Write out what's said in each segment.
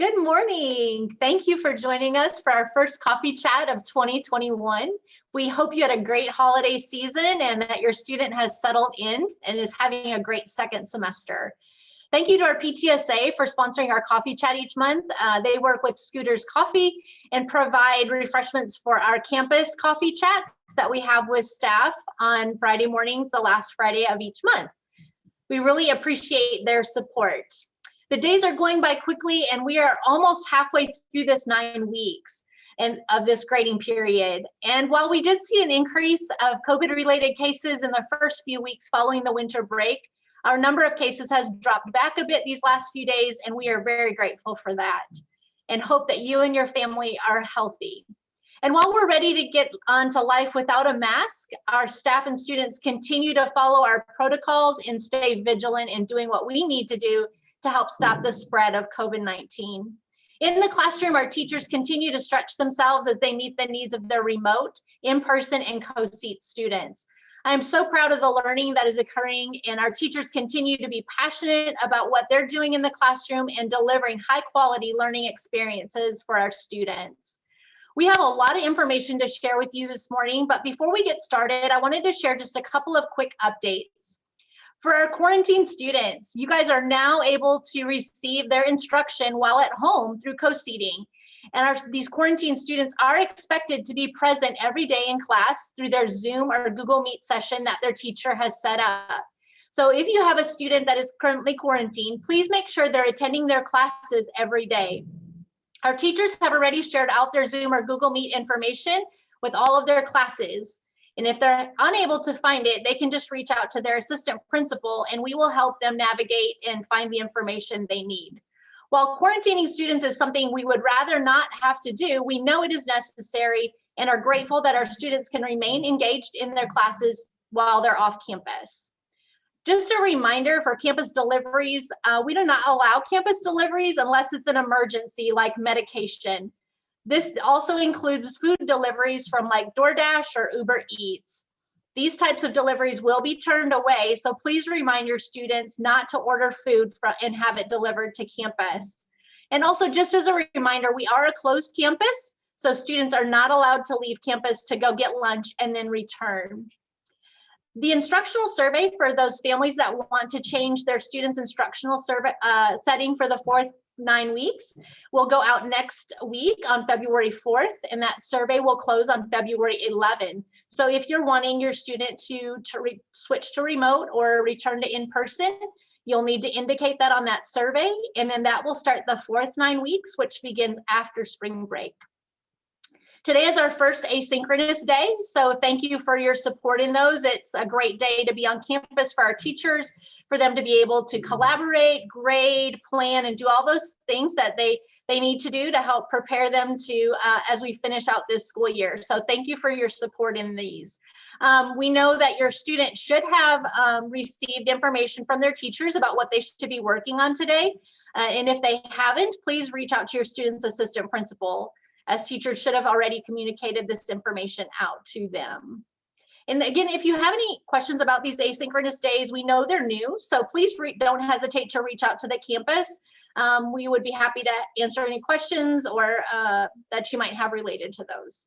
Good morning. Thank you for joining us for our first coffee chat of 2021. We hope you had a great holiday season and that your student has settled in and is having a great second semester. Thank you to our PTSA for sponsoring our coffee chat each month. They work with Scooters Coffee and provide refreshments for our campus coffee chats that we have with staff on Friday mornings, the last Friday of each month. We really appreciate their support. The days are going by quickly and we are almost halfway through this 9 weeks of this grading period. And while we did see an increase of COVID-related cases in the first few weeks following the winter break, our number of cases has dropped back a bit these last few days, and we are very grateful for that and hope that you and your family are healthy. And while we're ready to get on to life without a mask, our staff and students continue to follow our protocols and stay vigilant in doing what we need to do to help stop the spread of COVID-19. In the classroom, our teachers continue to stretch themselves as they meet the needs of their remote, in-person, and co-seat students. I am so proud of the learning that is occurring, and our teachers continue to be passionate about what they're doing in the classroom and delivering high-quality learning experiences for our students. We have a lot of information to share with you this morning, but before we get started, I wanted to share just a couple of quick updates. For our quarantine students, you guys are now able to receive their instruction while at home through co-seating. And these quarantine students are expected to be present every day in class through their Zoom or Google Meet session that their teacher has set up. So if you have a student that is currently quarantined, please make sure they're attending their classes every day. Our teachers have already shared out their Zoom or Google Meet information with all of their classes. And if they're unable to find it, they can just reach out to their assistant principal and we will help them navigate and find the information they need. While quarantining students is something we would rather not have to do, we know it is necessary and are grateful that our students can remain engaged in their classes while they're off campus. Just a reminder for campus deliveries, we do not allow campus deliveries unless it's an emergency like medication. This also includes food deliveries from like DoorDash or Uber Eats. These types of deliveries will be turned away, so please remind your students not to order food and have it delivered to campus. And also, just as a reminder, we are a closed campus, so students are not allowed to leave campus to go get lunch and then return. The instructional survey for those families that want to change their students' instructional survey setting for the fourth 9 weeks will go out next week on February 4th, and that survey will close on February 11th. So if you're wanting your student to switch to remote or return to in-person, you'll need to indicate that on that survey, and then that will start the fourth 9 weeks, which begins after spring break. Today is our first asynchronous day, so thank you for your support in those. It's a great day to be on campus for our teachers, for them to be able to collaborate, grade, plan, and do all those things that they need to do to help prepare them to as we finish out this school year. So thank you for your support in these. We know that your student should have received information from their teachers about what they should be working on today. And if they haven't, please reach out to your student's assistant principal, as teachers should have already communicated this information out to them. And again, if you have any questions about these asynchronous days, we know they're new, so please don't hesitate to reach out to the campus. We would be happy to answer any questions or that you might have related to those.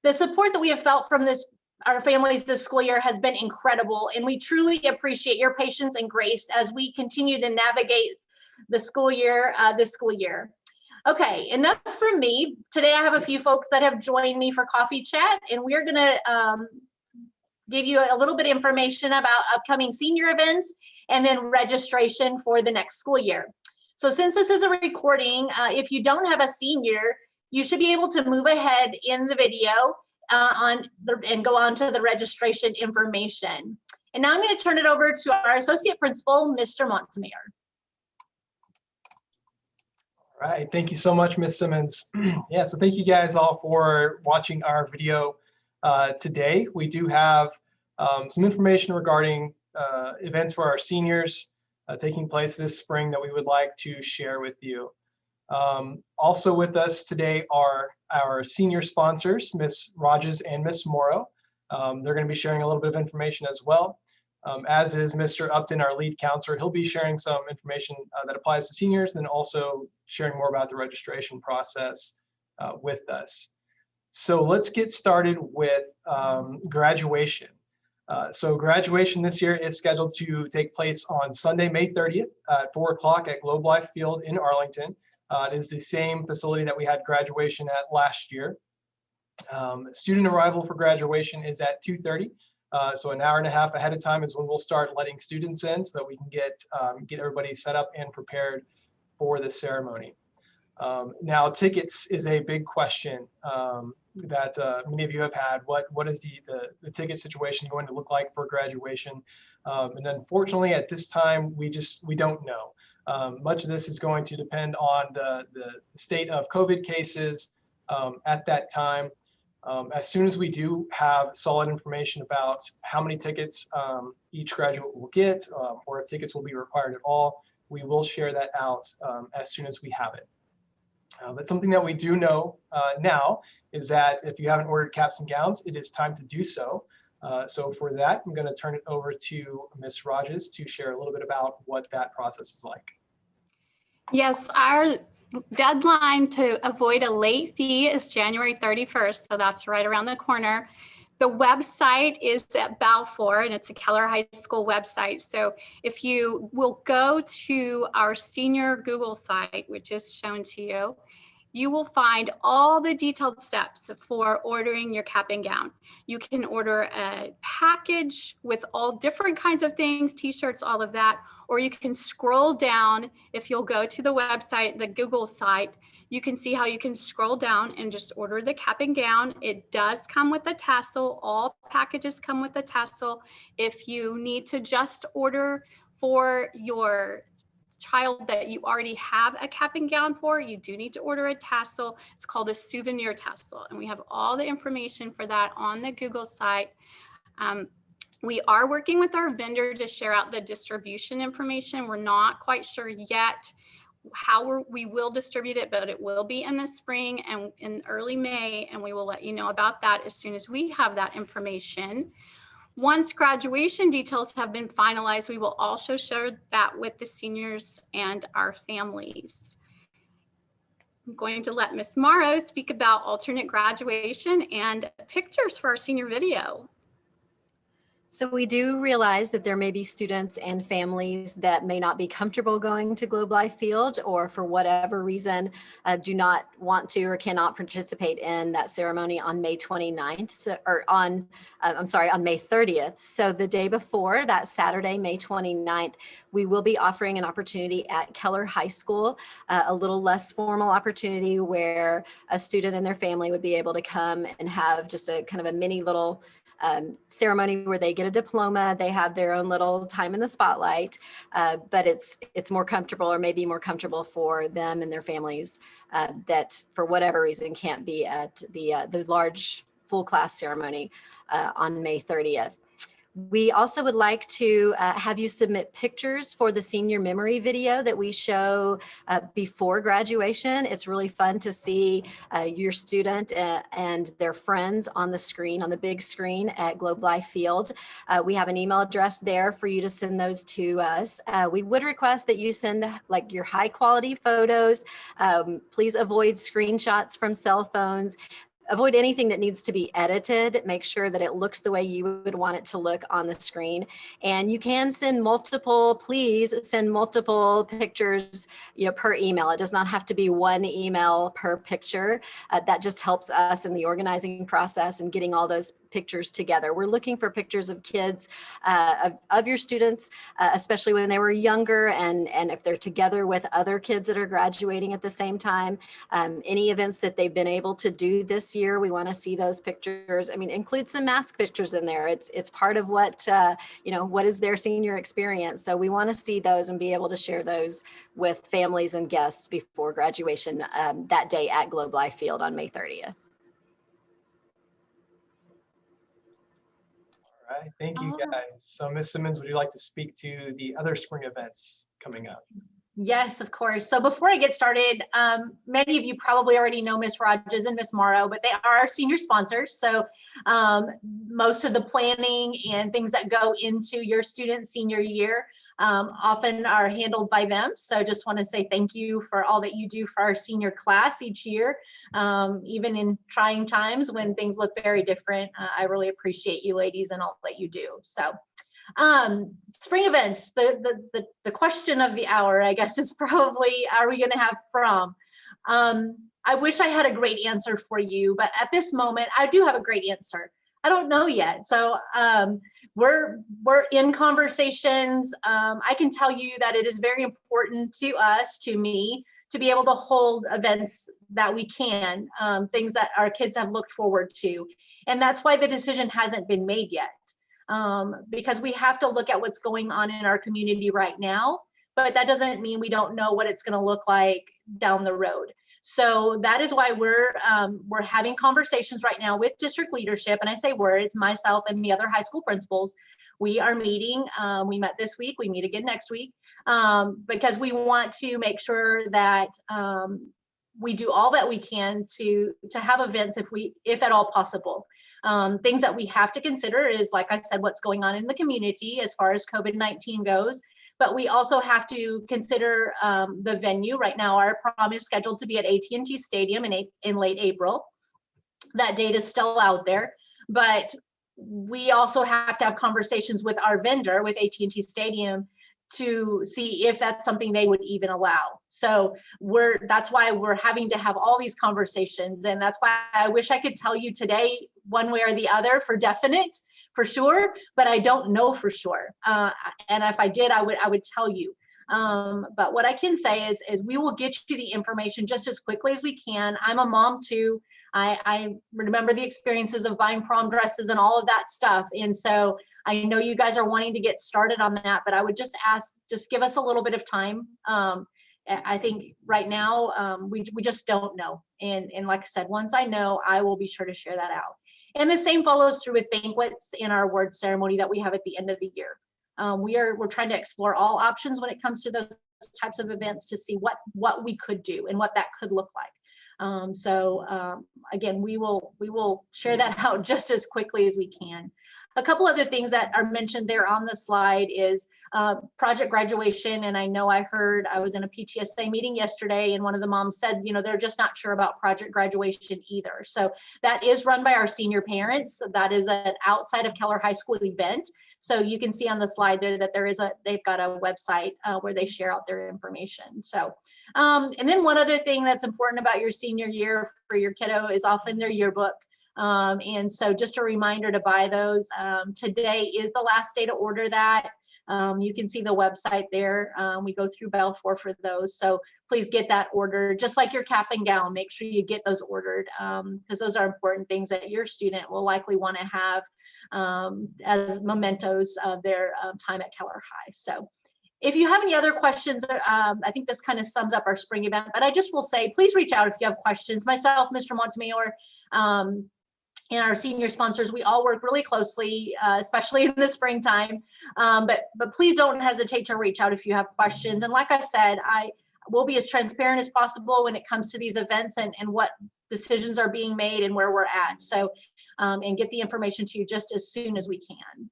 The support that we have felt from our families this school year has been incredible, and we truly appreciate your patience and grace as we continue to navigate the school year, this school year. Okay, enough from me. Today I have a few folks that have joined me for coffee chat, and we're gonna give you a little bit of information about upcoming senior events and then registration for the next school year. So since this is a recording, if you don't have a senior, you should be able to move ahead in the video and go on to the registration information. And now I'm going to turn it over to our associate principal, Mr. Montemayor. All right, thank you so much, Ms. Simmons. Yeah, so thank you guys all for watching our video today. We do have some information regarding events for our seniors taking place this spring that we would like to share with you. Also with us today are our senior sponsors, Ms. Rogers and Ms. Morrow. They're going to be sharing a little bit of information as well. as is Mr. Upton, our lead counselor. He'll be sharing some information that applies to seniors and also sharing more about the registration process with us. So let's get started with graduation. So graduation this year is scheduled to take place on Sunday, May 30th at 4 o'clock at Globe Life Field in Arlington. It is the same facility that we had graduation at last year. Student arrival for graduation is at 2:30. So an hour and a half ahead of time is when we'll start letting students in so that we can get everybody set up and prepared for the ceremony. Now, tickets is a big question that many of you have had. What is the ticket situation going to look like for graduation? And unfortunately, at this time, we don't know. Much of this is going to depend on the state of COVID cases at that time. As soon as we do have solid information about how many tickets each graduate will get, or if tickets will be required at all, we will share that out as soon as we have it. But something that we do know now is that if you haven't ordered caps and gowns, it is time to do so. So for that, I'm going to turn it over to Ms. Rajes to share a little bit about what that process is like. Yes, our deadline to avoid a late fee is January 31st, so that's right around the corner. The website is at Balfour, and it's a Keller High School website. So if you will go to our senior Google site, which is shown to you, you will find all the detailed steps for ordering your cap and gown. You can order a package with all different kinds of things, t-shirts, all of that, or you can scroll down. If you'll go to the website, the Google site, you can see how you can scroll down and just order the cap and gown. It does come with a tassel. All packages come with a tassel. If you need to just order for your child that you already have a cap and gown for, you do need to order a tassel. It's called a souvenir tassel, and we have all the information for that on the Google site. We are working with our vendor to share out the distribution information. We're not quite sure yet how we will distribute it, but it will be in the spring and in early May, and we will let you know about that as soon as we have that information. Once graduation details have been finalized, we will also share that with the seniors and our families. I'm going to let Ms. Morrow speak about alternate graduation and pictures for our senior video. So we do realize that there may be students and families that may not be comfortable going to Globe Life Field, or for whatever reason do not want to or cannot participate in that ceremony on May 29th, on May 30th. So the day before, that Saturday, May 29th, we will be offering an opportunity at Keller High School, a little less formal opportunity where a student and their family would be able to come and have just a kind of a mini little ceremony where they get a diploma. They have their own little time in the spotlight, but it's more comfortable, or maybe more comfortable for them and their families that for whatever reason can't be at the large full class ceremony on May 30th. We also would like to have you submit pictures for the senior memory video that we show before graduation. It's really fun to see your student and their friends on the screen, on the big screen at Globe Life Field. We have an email address there for you to send those to us. We would request that you send like your high quality photos. Please avoid screenshots from cell phones. Avoid anything that needs to be edited. Make sure that it looks the way you would want it to look on the screen. And you can send multiple, please send multiple pictures, per email. It does not have to be one email per picture. That just helps us in the organizing process and getting all those pictures together. We're looking for pictures of kids, of your students, especially when they were younger, and if they're together with other kids that are graduating at the same time. Any events that they've been able to do this year, we want to see those pictures. I mean, include some mask pictures in there. It's part of what, what is their senior experience. So we want to see those and be able to share those with families and guests before graduation that day at Globe Life Field on May 30th. All right, thank you guys. So Ms. Simmons, would you like to speak to the other spring events coming up? Yes, of course. So before I get started, many of you probably already know Miss Rogers and Miss Morrow, but they are our senior sponsors. So most of the planning and things that go into your student senior year often are handled by them. So just want to say thank you for all that you do for our senior class each year, even in trying times when things look very different. I really appreciate you ladies and all that you do. So spring events, the question of the hour, I guess, is probably, are we going to have prom? I wish I had a great answer for you, but at this moment, I do have a great answer. I don't know yet. So we're in conversations. I can tell you that it is very important to us, to me, to be able to hold events that we can, things that our kids have looked forward to. And that's why the decision hasn't been made yet. Because we have to look at what's going on in our community right now, but that doesn't mean we don't know what it's going to look like down the road. So that is why we're having conversations right now with district leadership, and I say we're, it's myself and the other high school principals. We are meeting. We met this week. We meet again next week because we want to make sure that we do all that we can to have events if at all possible. Things that we have to consider is, like I said, what's going on in the community as far as COVID-19 goes, but we also have to consider the venue. Right now, our prom is scheduled to be at AT&T Stadium in late April. That date is still out there, but we also have to have conversations with our vendor, with AT&T Stadium, to see if that's something they would even allow. So that's why we're having to have all these conversations. And that's why I wish I could tell you today, one way or the other for definite, for sure, but I don't know for sure. And if I did, I would tell you. But what I can say is we will get you the information just as quickly as we can. I'm a mom too. I remember the experiences of buying prom dresses and all of that stuff. And so I know you guys are wanting to get started on that, but I would just ask, just give us a little bit of time. I think right now we just don't know. And like I said, once I know, I will be sure to share that out. And the same follows through with banquets and our award ceremony that we have at the end of the year. We're trying to explore all options when it comes to those types of events to see what we could do and what that could look like. Again, we will share that out just as quickly as we can. A couple other things that are mentioned there on the slide is project graduation. And I know I was in a PTSA meeting yesterday, and one of the moms said, they're just not sure about project graduation either. So that is run by our senior parents. That is an outside of Keller High School event. So you can see on the slide there that they've got a website where they share out their information. So, and then one other thing that's important about your senior year for your kiddo is often their yearbook. And so just a reminder to buy those. Today is the last day to order that. You can see the website there. We go through Balfour for those. So please get that ordered, just like your cap and gown. Make sure you get those ordered because those are important things that your student will likely want to have as mementos of their time at Keller High. So if you have any other questions, I think this kind of sums up our spring event, but I just will say, please reach out if you have questions. Myself, Mr. Montemayor, and our senior sponsors, we all work really closely, especially in the springtime. But please don't hesitate to reach out if you have questions. And like I said, I will be as transparent as possible when it comes to these events and what decisions are being made and where we're at. So, and get the information to you just as soon as we can.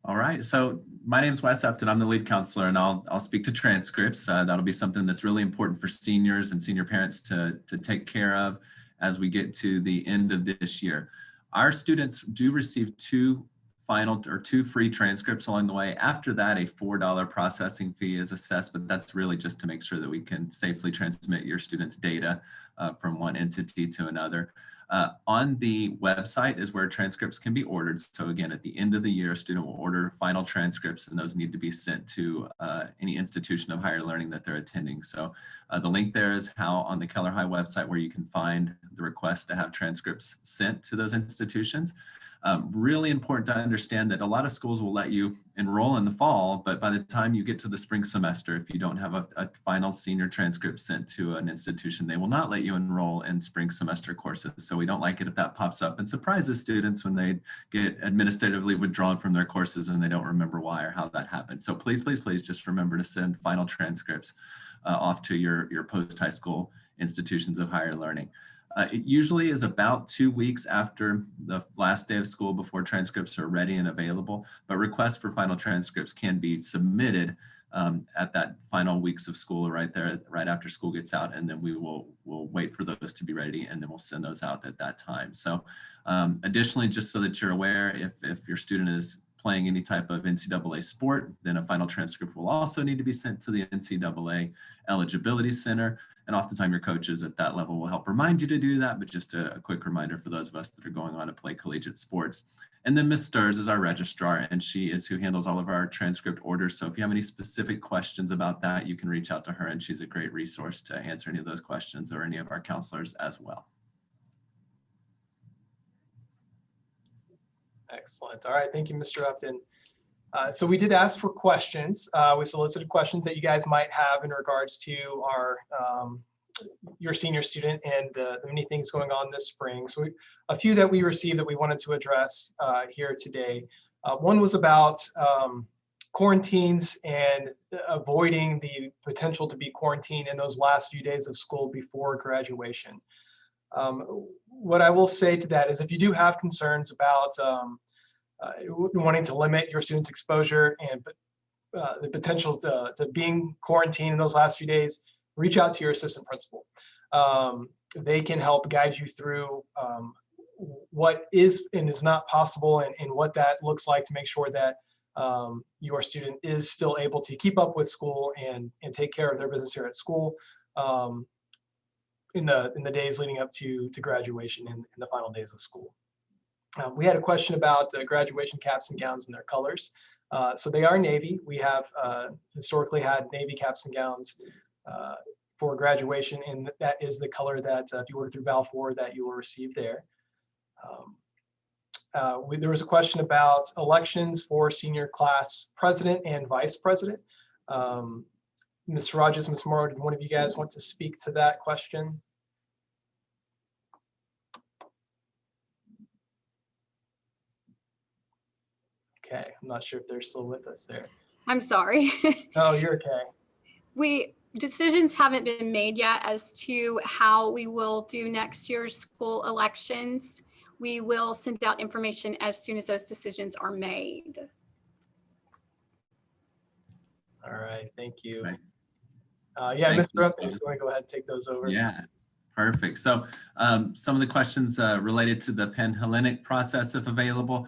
All right, so my name is Wes Upton. I'm the lead counselor, and I'll speak to transcripts. That'll be something that's really important for seniors and senior parents to take care of as we get to the end of this year. Our students do receive two free transcripts along the way. After that, a $4 processing fee is assessed, but that's really just to make sure that we can safely transmit your students' data from one entity to another. On the website is where transcripts can be ordered. So again, at the end of the year, a student will order final transcripts, and those need to be sent to any institution of higher learning that they're attending. So the link there is how on the Keller High website where you can find the request to have transcripts sent to those institutions. Really important to understand that a lot of schools will let you enroll in the fall, but by the time you get to the spring semester, if you don't have a final senior transcript sent to an institution, they will not let you enroll in spring semester courses. So we don't like it if that pops up and surprises students when they get administratively withdrawn from their courses and they don't remember why or how that happened. So please, please, please just remember to send final transcripts off to your post-high school institutions of higher learning. It usually is about 2 weeks after the last day of school before transcripts are ready and available, but requests for final transcripts can be submitted at that final weeks of school right there, right after school gets out, and then we'll wait for those to be ready, and then we'll send those out at that time. So additionally, just so that you're aware, if your student is playing any type of NCAA sport, then a final transcript will also need to be sent to the NCAA Eligibility Center. And oftentimes your coaches at that level will help remind you to do that, but just a quick reminder for those of us that are going on to play collegiate sports. And then Ms. Sturz is our registrar, and she is who handles all of our transcript orders. So if you have any specific questions about that, you can reach out to her, and she's a great resource to answer any of those questions, or any of our counselors as well. Excellent. All right. Thank you, Mr. Upton. So we did ask for questions. We solicited questions that you guys might have in regards to our your senior student and the many things going on this spring. So a few that we received that we wanted to address here today. One was about quarantines and avoiding the potential to be quarantined in those last few days of school before graduation. What I will say to that is if you do have concerns about wanting to limit your students' exposure and the potential to being quarantined in those last few days, reach out to your assistant principal. They can help guide you through what is and is not possible and what that looks like to make sure that your student is still able to keep up with school and take care of their business here at school in the days leading up to graduation and the final days of school. We had a question about graduation caps and gowns and their colors. So they are Navy. We have historically had Navy caps and gowns for graduation, and that is the color that if you order through Balfour that you will receive there. There was a question about elections for senior class president and vice president. Ms. Rogers, Ms. Morrow, did one of you guys want to speak to that question? Okay, I'm not sure if they're still with us there. I'm sorry. Oh, you're okay. Decisions haven't been made yet as to how we will do next year's school elections. We will send out information as soon as those decisions are made. All right, thank you. Right. Yeah, Thank Mr. Upton, you. go ahead and take those over. Yeah, perfect. So some of the questions related to the Panhellenic process, if available.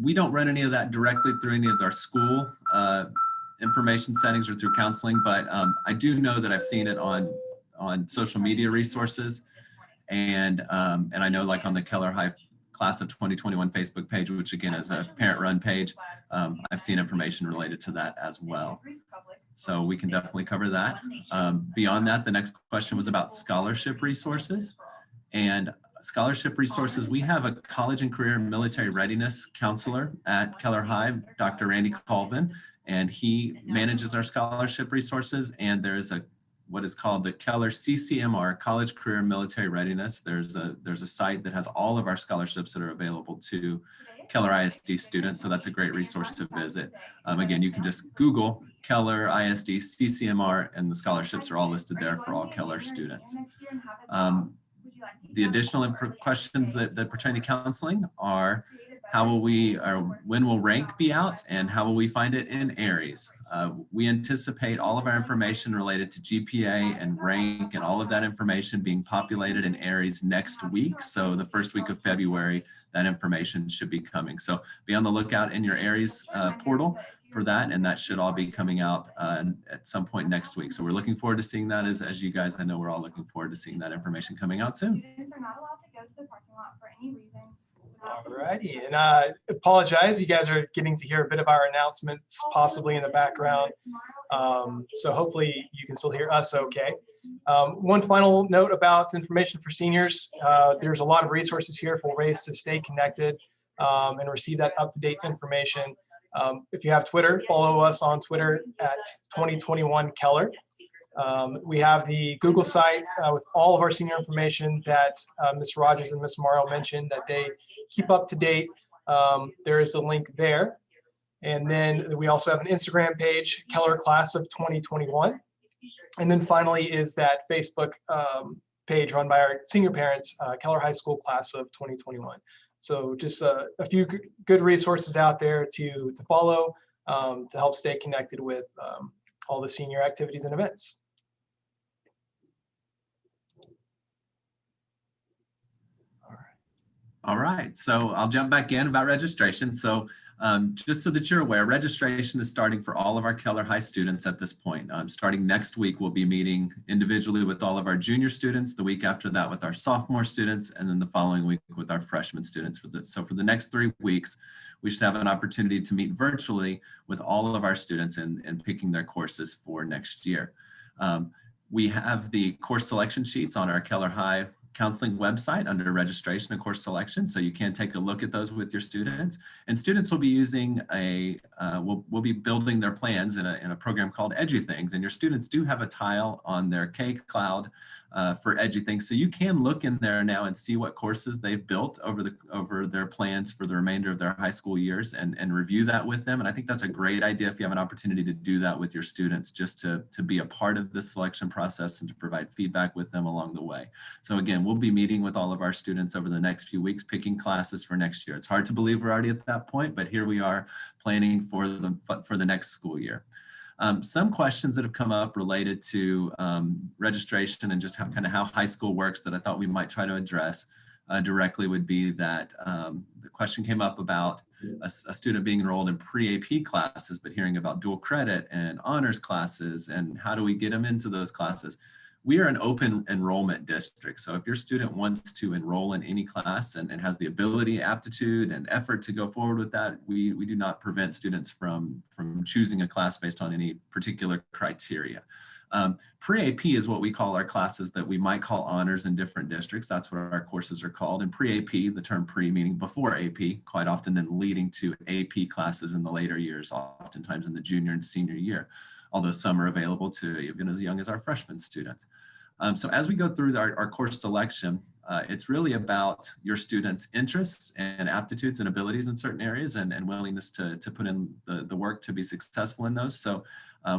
We don't run any of that directly through any of our school information settings or through counseling, but I do know that I've seen it on social media resources, and I know like on the Keller High Class of 2021 Facebook page, which again is a parent-run page, I've seen information related to that as well. So we can definitely cover that. Beyond that, the next question was about scholarship resources. And scholarship resources, we have a college and career and military readiness counselor at Keller High, Dr. Randy Colvin, and he manages our scholarship resources. And there's what is called the Keller CCMR, College Career and Military Readiness. There's a site that has all of our scholarships that are available to Keller ISD students. So that's a great resource to visit. Again, you can just Google Keller ISD CCMR and the scholarships are all listed there for all Keller students. The additional questions that pertain to counseling are how will we, or when will rank be out, and how will we find it in Aries? We anticipate all of our information related to GPA and rank and all of that information being populated in Aries next week. So the first week of February, that information should be coming. So be on the lookout in your Aries portal for that, and that should all be coming out at some point next week. So we're looking forward to seeing that as you guys, I know we're all looking forward to seeing that information coming out soon. All righty, and I apologize, you guys are getting to hear a bit of our announcements possibly in the background. So hopefully you can still hear us okay. One final note about information for seniors. There's a lot of resources here for ways to stay connected and receive that up-to-date information. If you have Twitter, follow us on Twitter at 2021 Keller. We have the Google site with all of our senior information that Ms. Rogers and Ms. Morrow mentioned that they keep up to date. There is a link there. And then we also have an Instagram page, Keller Class of 2021. And then finally is that Facebook page run by our senior parents, Keller High School Class of 2021. So just a few good resources out there to follow to help stay connected with all the senior activities and events. All right, so I'll jump back in about registration. So just so that you're aware, registration is starting for all of our Keller High students at this point. Starting next week, we'll be meeting individually with all of our junior students, the week after that with our sophomore students, and then the following week with our freshman students. So for the next 3 weeks, we should have an opportunity to meet virtually with all of our students and picking their courses for next year. We have the course selection sheets on our Keller High counseling website under registration and course selection, so you can take a look at those with your students. And students will be using we'll be building their plans in a program called EduThings, and your students do have a tile on their K Cloud for EduThings, so you can look in there now and see what courses they've built over their plans for the remainder of their high school years and review that with them. And I think that's a great idea if you have an opportunity to do that with your students, just to be a part of the selection process and to provide feedback with them along the way. So again, we'll be meeting with all of our students over the next few weeks, picking classes for next year. It's hard to believe we're already at that point, but here we are planning for the next school year. Some questions that have come up related to registration and just how high school works that I thought we might try to address directly would be that the question came up about a student being enrolled in pre-AP classes, but hearing about dual credit and honors classes, and how do we get them into those classes? We are an open enrollment district. So if your student wants to enroll in any class and has the ability, aptitude, and effort to go forward with that, we do not prevent students from choosing a class based on any particular criteria. Pre-AP is what we call our classes that we might call honors in different districts. That's what our courses are called. And pre-AP, the term pre meaning before AP, quite often then leading to AP classes in the later years, oftentimes in the junior and senior year, although some are available to even as young as our freshman students. So as we go through our course selection, it's really about your students' interests and aptitudes and abilities in certain areas and willingness to put in the work to be successful in those. So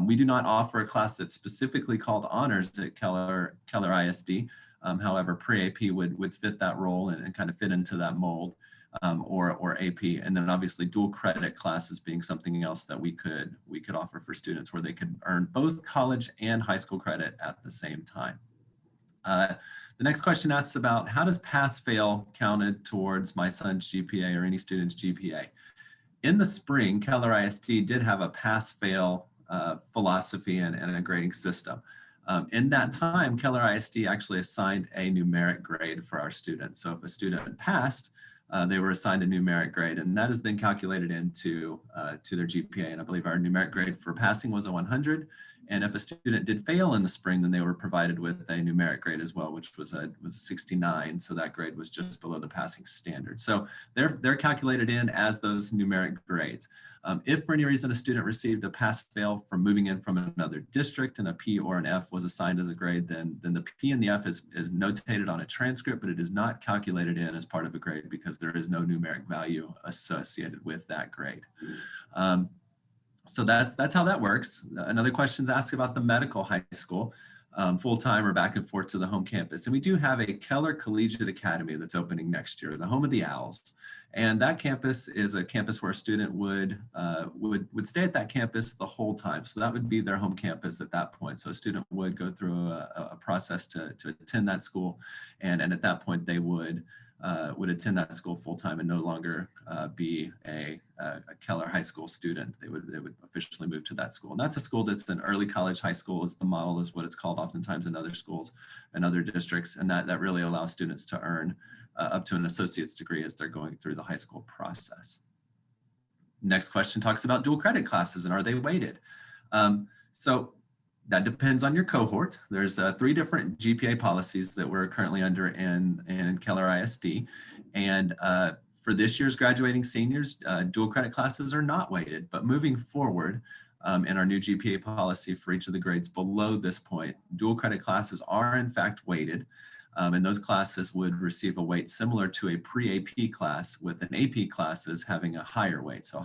we do not offer a class that's specifically called honors at Keller ISD. However, pre-AP would fit that role and kind of fit into that mold. Or AP, and then obviously dual credit classes being something else that we could offer for students where they could earn both college and high school credit at the same time. The next question asks about how does pass-fail counted towards my son's GPA or any student's GPA? In the spring, Keller ISD did have a pass-fail philosophy and a grading system. In that time, Keller ISD actually assigned a numeric grade for our students. So if a student passed, they were assigned a numeric grade, and that is then calculated into to their GPA. And I believe our numeric grade for passing was a 100. And if a student did fail in the spring, then they were provided with a numeric grade as well, which was a 69. So that grade was just below the passing standard. So they're calculated in as those numeric grades. If for any reason a student received a pass-fail from moving in from another district and a P or an F was assigned as a grade, then the P and the F is notated on a transcript, but it is not calculated in as part of a grade because there is no numeric value associated with that grade. So that's how that works. Another question is asked about the medical high school, full-time or back and forth to the home campus. And we do have a Keller Collegiate Academy that's opening next year, the home of the Owls. And that campus is a campus where a student would stay at that campus the whole time. So that would be their home campus at that point. So a student would go through a process to attend that school. And at that point, they would attend that school full-time and no longer be a Keller High School student. They would officially move to that school. And that's a school that's an early college high school is the model, is what it's called oftentimes in other schools and other districts. And that really allows students to earn up to an associate's degree as they're going through the high school process. Next question talks about dual credit classes and are they weighted? So that depends on your cohort. There's 3 different GPA policies that we're currently under in Keller ISD. And For this year's graduating seniors, dual credit classes are not weighted, but moving forward in our new GPA policy for each of the grades below this point, dual credit classes are in fact weighted. And those classes would receive a weight similar to a pre-AP class, with an AP classes having a higher weight. So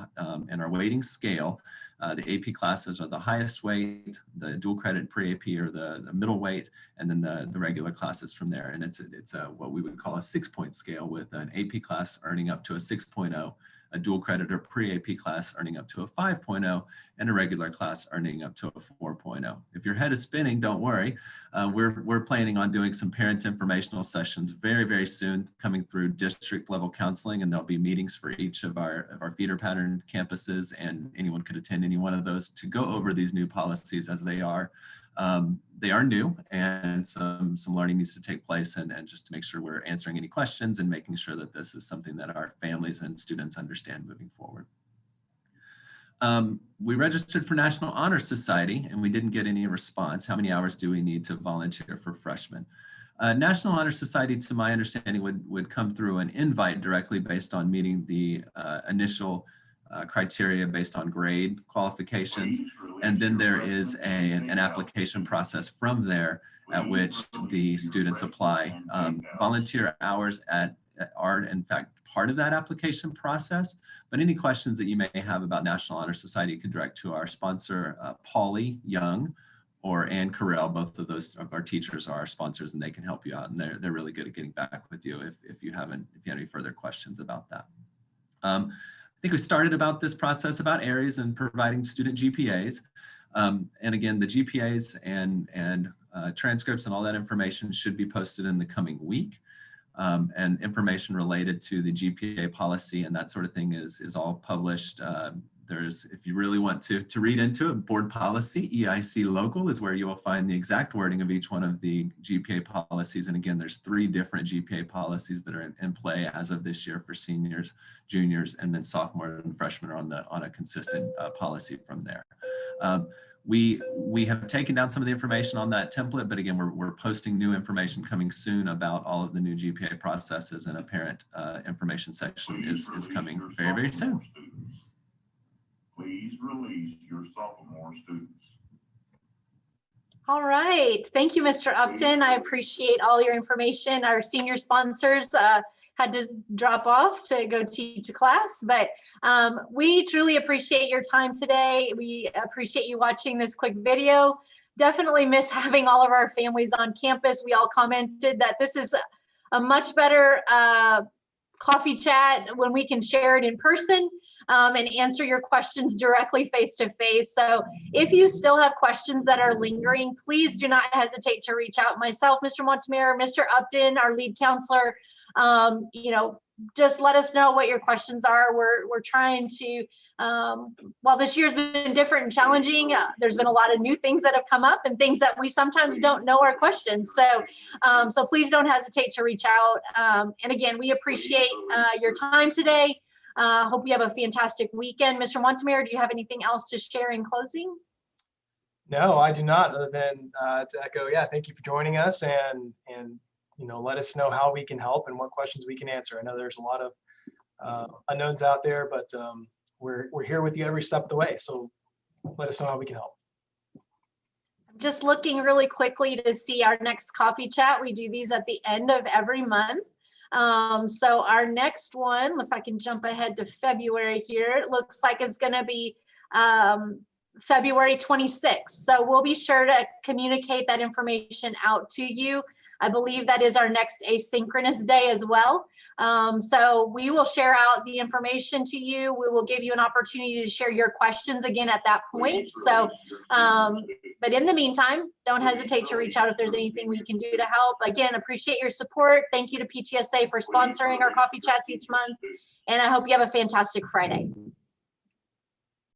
in our weighting scale, the AP classes are the highest weight, the dual credit pre-AP are the middle weight, and then the regular classes from there. And it's what we would call a 6-point scale, with an AP class earning up to a 6.0, a dual credit or pre-AP class earning up to a 5.0, and a regular class earning up to a 4.0. If your head is spinning, don't worry. We're planning on doing some parent informational sessions very, very soon, coming through district level counseling, and there'll be meetings for each of our feeder pattern campuses, and anyone could attend any one of those to go over these new policies as they are. They are new, and some learning needs to take place, and just to make sure we're answering any questions and making sure that this is something that our families and students understand moving forward. We registered for National Honor Society, and we didn't get any response. How many hours do we need to volunteer for freshmen? National Honor Society, to my understanding, would come through an invite directly based on meeting the initial criteria based on grade qualifications. And then there is an application process from there at which the students apply. Volunteer hours are in fact part of that application process, but any questions that you may have about National Honor Society, you could direct to our sponsor, Paulie Young or Ann Carell. Both of those of our teachers are our sponsors, and they can help you out, and they're really good at getting back with you if you have any further questions about that. I think we started about this process about areas and providing student GPAs. And again, the GPAs and transcripts and all that information should be posted in the coming week. And information related to the GPA policy and that sort of thing is all published. If you really want to read into it, board policy, EIC local is where you will find the exact wording of each one of the GPA policies. And again, there's 3 different GPA policies that are in play as of this year for seniors, juniors, and then sophomore and freshmen are on a consistent policy from there. We have taken down some of the information on that template, but again, we're posting new information coming soon about all of the new GPA processes, and a parent information section is coming very, very soon. Please release your sophomore students. All right. Thank you, Mr. Upton. I appreciate all your information. Our senior sponsors had to drop off to go teach a class, but we truly appreciate your time today. We appreciate you watching this quick video. Definitely miss having all of our families on campus. We all commented that this is a much better coffee chat when we can share it in person. And answer your questions directly face to face. So if you still have questions that are lingering, please do not hesitate to reach out. Myself, Mr. Montemere, Mr. Upton, our lead counselor, just let us know what your questions are. We're trying to, while this year's been different and challenging, there's been a lot of new things that have come up and things that we sometimes don't know are questions. So please don't hesitate to reach out. And again, we appreciate your time today. Hope you have a fantastic weekend. Mr. Montemere, do you have anything else to share in closing? No, I do not, other than to echo, thank you for joining us, and let us know how we can help and what questions we can answer. I know there's a lot of unknowns out there, but we're here with you every step of the way. So let us know how we can help. I'm just looking really quickly to see our next coffee chat. We do these at the end of every month. So our next one, if I can jump ahead to February here, it looks like it's going to be February 26th. So we'll be sure to communicate that information out to you. I believe that is our next asynchronous day as well. So we will share out the information to you. We will give you an opportunity to share your questions again at that point. So, but in the meantime, don't hesitate to reach out if there's anything we can do to help. Again, appreciate your support. Thank you to PTSA for sponsoring our coffee chats each month. And I hope you have a fantastic Friday.